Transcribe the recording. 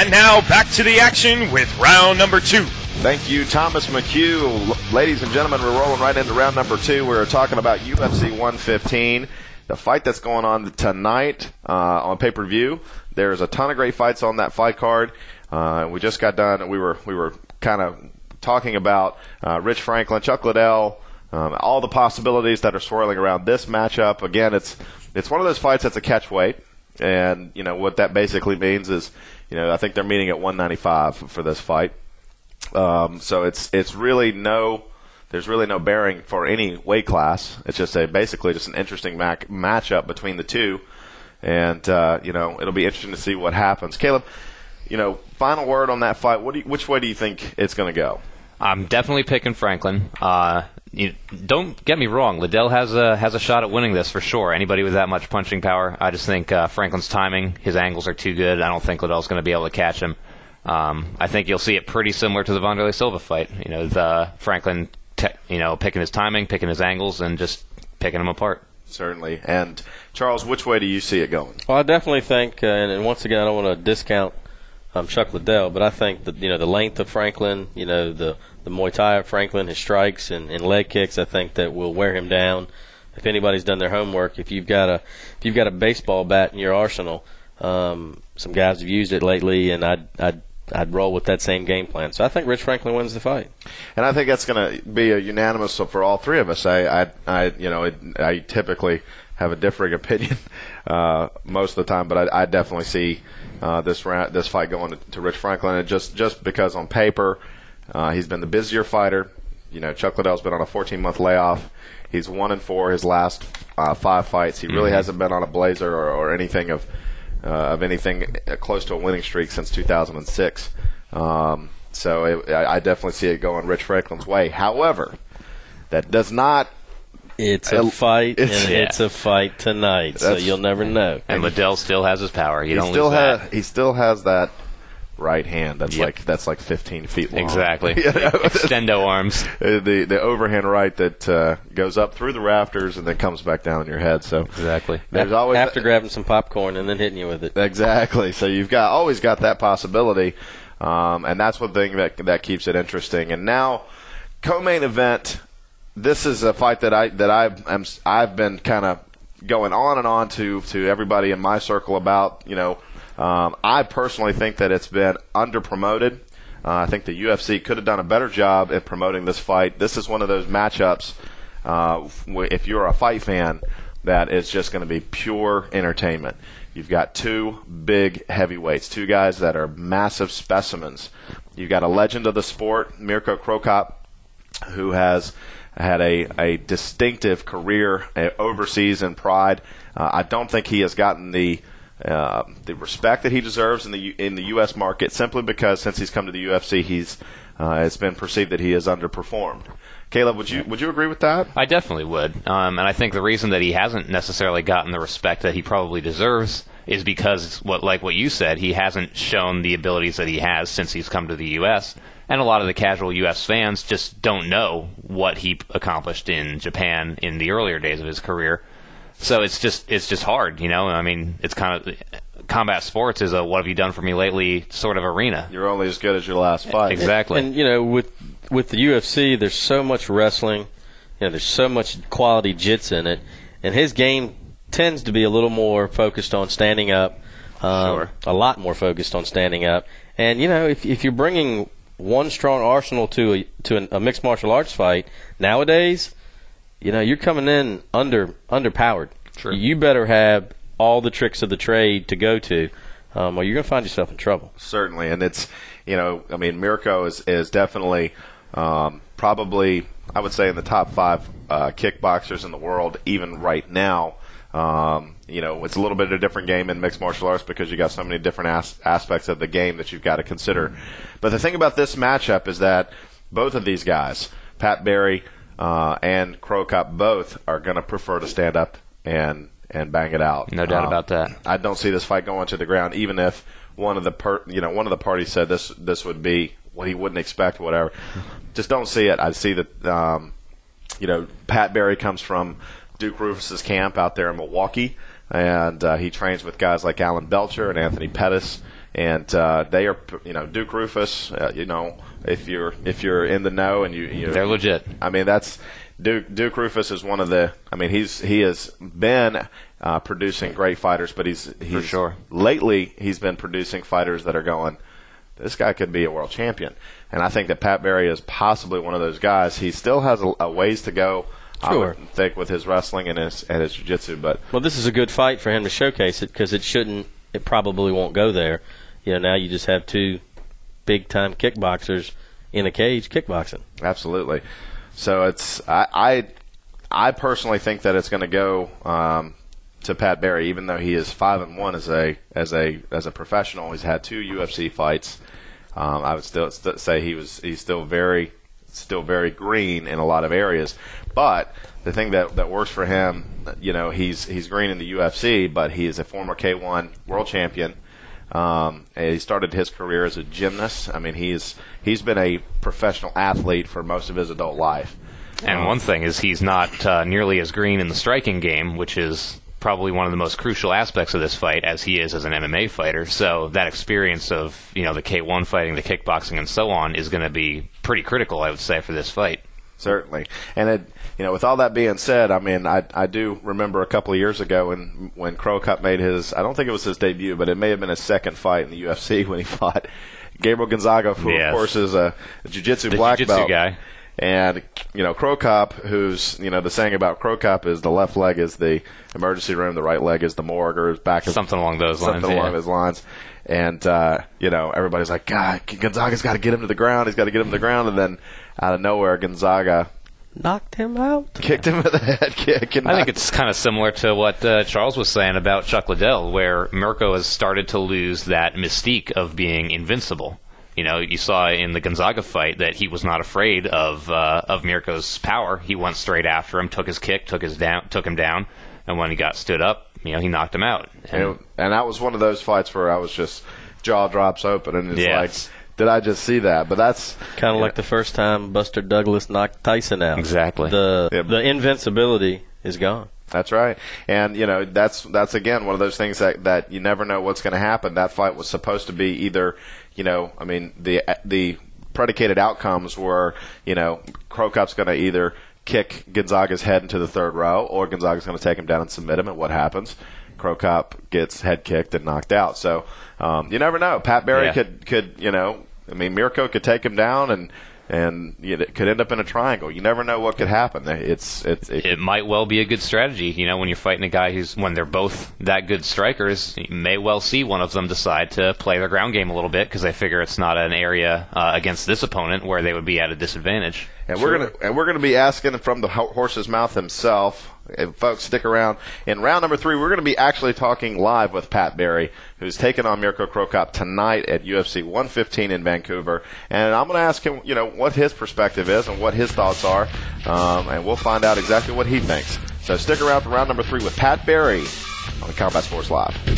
And now back to the action with round number 2. Thank you, Thomas McHugh. Ladies and gentlemen, we're rolling right into round number 2. We're talking about UFC 115, the fight that's going on tonight on pay-per-view. There's a ton of great fights on that fight card. We just got done. We were kind of talking about Rich Franklin, Chuck Liddell, all the possibilities that are swirling around this matchup. Again, it's one of those fights that's a catch weight, and what that basically means is, I think they're meeting at 195 for this fight. So it's really there's really no bearing for any weight class. It's just basically just an interesting matchup between the two, and it'll be interesting to see what happens. Caleb, final word on that fight. Which way do you think it's going to go? I'm definitely picking Franklin. Don't get me wrong. Liddell has a shot at winning this for sure. Anybody with that much punching power. I just think Franklin's timing, his angles are too good. I don't think Liddell's going to be able to catch him. I think you'll see it pretty similar to the Wanderlei Silva fight. Franklin, picking his timing, picking his angles, and just picking them apart. Certainly. And Charles, which way do you see it going? Well, I definitely think, and once again, I don't want to discount Chuck Liddell, but I think that the length of Franklin, the Muay Thai of Franklin, his strikes and leg kicks, I think that will wear him down. If anybody's done their homework, if you've got a baseball bat in your arsenal, some guys have used it lately, and I'd roll with that same game plan. So I think Rich Franklin wins the fight, and I think that's going to be a unanimous for all three of us. I typically have a differing opinion most of the time, but I definitely see this fight going to Rich Franklin, and just because on paper he's been the busier fighter. Chuck Liddell's been on a 14-month layoff. He's 1-4 his last 5 fights. He really hasn't been on a blazer or anything of anything close to a winning streak since 2006. So I definitely see it going Rich Franklin's way. However, that does not. It's a fight, and it's a fight tonight, so you'll never know. And Liddell still has his power. He still has that right hand that's like 15 feet long. Exactly. Extendo arms. The overhand right that goes up through the rafters and then comes back down on your head. So exactly. There's always after grabbing some popcorn and then hitting you with it. Exactly. So you've always got that possibility, and that's one thing that keeps it interesting. And now, co-main event. This is a fight that I've been kind of going on and on to everybody in my circle about. I personally think that it's been under-promoted. I think the UFC could have done a better job at promoting this fight. This is one of those matchups, if you're a fight fan, that is just going to be pure entertainment. You've got 2 big heavyweights, 2 guys that are massive specimens. You've got a legend of the sport, Mirko Cro Cop, who has had a distinctive career overseas in Pride. I don't think he has gotten the respect that he deserves in the U.S. market, simply because since he's come to the UFC, it's been perceived that he has underperformed. Caleb, would you agree with that? I definitely would, and I think the reason that he hasn't necessarily gotten the respect that he probably deserves is because, like what you said, he hasn't shown the abilities that he has since he's come to the U.S., and a lot of the casual U.S. fans just don't know what he accomplished in Japan in the earlier days of his career. So it's just hard, I mean, it's kind of combat sports is a what have you done for me lately sort of arena. You're only as good as your last fight. Exactly. And with the UFC, there's so much wrestling, there's so much quality jits in it, and his game tends to be a little more focused on standing up, Sure. A lot more focused on standing up. And if you're bringing one strong arsenal to a mixed martial arts fight nowadays, you're coming in underpowered. Sure. You better have all the tricks of the trade to go to, or you're going to find yourself in trouble. Certainly, and it's Mirko is definitely probably, I would say, in the top 5 kickboxers in the world even right now. It's a little bit of a different game in mixed martial arts because you got so many different aspects of the game that you've got to consider. But the thing about this matchup is that both of these guys, Pat Barry and Cro Cop, both are going to prefer to stand up and bang it out. No doubt about that. I don't see this fight going to the ground, even if one of the parties said this would be what he wouldn't expect, whatever. Just don't see it. I see that Pat Barry comes from Duke Rufus's camp out there in Milwaukee, and he trains with guys like Alan Belcher and Anthony Pettis and they are, Duke Rufus. If you're in the know and they're legit. I mean, that's Duke Rufus is one of the. I mean, he has been producing great fighters, but he's for sure. Lately he's been producing fighters that are going, this guy could be a world champion. And I think that Pat Barry is possibly one of those guys. He still has a ways to go, sure. I would think, with his wrestling and his jiu-jitsu. But this is a good fight for him to showcase it, because it probably won't go there. Now you just have two big-time kickboxers in a cage kickboxing. Absolutely. So I personally think that it's going to go to Pat Barry, even though he is 5-1 as a professional. He's had 2 UFC fights. I would still say he's still very green in a lot of areas. But the thing that works for him, he's green in the UFC, but he is a former K1 world champion. And he started his career as a gymnast. I mean, he's been a professional athlete for most of his adult life. And one thing is he's not nearly as green in the striking game, which is probably one of the most crucial aspects of this fight, as he is as an MMA fighter. So that experience of the K1 fighting, the kickboxing, and so on is going to be pretty critical, I would say, for this fight. Certainly. And with all that being said, I mean, I do remember a couple of years ago when Crow Cup made his, I don't think it was his debut, but it may have been his second fight in the UFC when he fought Gabriel Gonzaga, who of course is a jiu-jitsu black belt guy. And, Crow Cop, who's, the saying about Crow Cop is the left leg is the emergency room, the right leg is the morgue, or back something along those lines. Something along those lines. And, everybody's like, God, Gonzaga's got to get him to the ground. He's got to get him to the ground. And then out of nowhere, Gonzaga knocked him out. Kicked him with a head kick. I think it's kind of similar to what Charles was saying about Chuck Liddell, where Mirko has started to lose that mystique of being invincible. You saw in the Gonzaga fight that he was not afraid of Mirko's power. He went straight after him, took his kick, took him down, and when he got stood up, he knocked him out. And that was one of those fights where I was just jaw drops open, and it's like, did I just see that? But that's kind of like the first time Buster Douglas knocked Tyson out. Exactly. The invincibility is gone. That's right. And, that's again one of those things that you never know what's going to happen. That fight was supposed to be either, the predicated outcomes were, Crow Cop's going to either kick Gonzaga's head into the third row, or Gonzaga's going to take him down and submit him. And what happens? Crow Cop gets head kicked and knocked out. So you never know. Pat Barry could Mirko could take him down and it could end up in a triangle. You never know what could happen. It might well be a good strategy. When you're fighting a guy when they're both that good strikers, you may well see one of them decide to play their ground game a little bit, because they figure it's not an area against this opponent where they would be at a disadvantage. And we're gonna be asking from the horse's mouth himself. And folks, stick around. In round number 3, we're going to be actually talking live with Pat Barry, who's taking on Mirko Crow Cop tonight at UFC 115 in Vancouver. And I'm going to ask him, what his perspective is and what his thoughts are, and we'll find out exactly what he thinks. So stick around for round number 3 with Pat Barry on the Combat Sports Live.